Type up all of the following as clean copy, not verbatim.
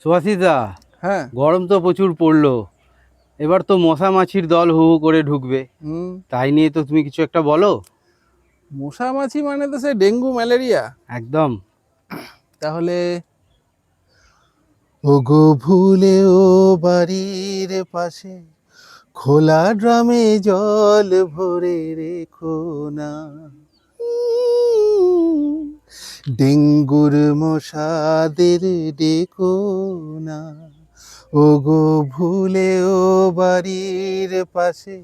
সুভাষিসদা, হ্যাঁ। গরম তো প্রচুর পড়লো। এবার তো মশা মাছির দল হু হু করে ঢুকবে, হুম। তাই নিয়ে তো তুমি কিছু একটা বলো। মশা মাছি মানে তো সে ডেঙ্গু ম্যালেরিয়া। একদম। তাহলে ওগো ভুলেও বাড়ির পাশে খোলা ড্রামে জল ভরে রেখো না। ডেঙ্গুর মশাদের ডেকো না। ওগো ভুলেও বাড়ির পাশে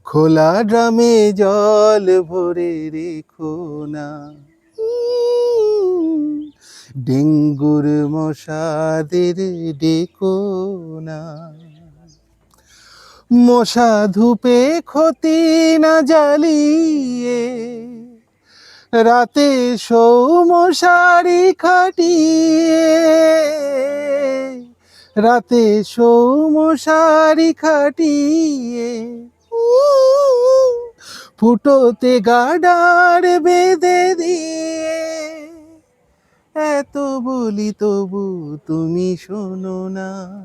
খোলা ড্রামে জল ভরে রেখো না। ডেঙ্গুর মশাদের ডেকো না। মশা ধূপে ক্ষতি না জ্বালিয়ে রাতে শো মশারি খাটিয়ে। রাতে শো মশারি খাটিয়ে। ফুটোতে গাডার বেঁধে দিয়ে। এত বলি তবু তুমি শোনো না।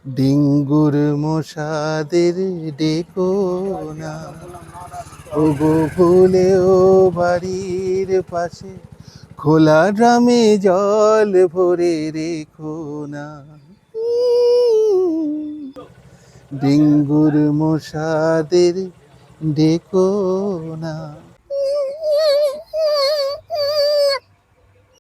ডেঙ্গুর মশাদের ডেকো না। ওগো ভুলেও বাড়ির পাশে খোলা ড্রামে জল ভরে রেখো না। ডেঙ্গুর মশাদের ডেকো না।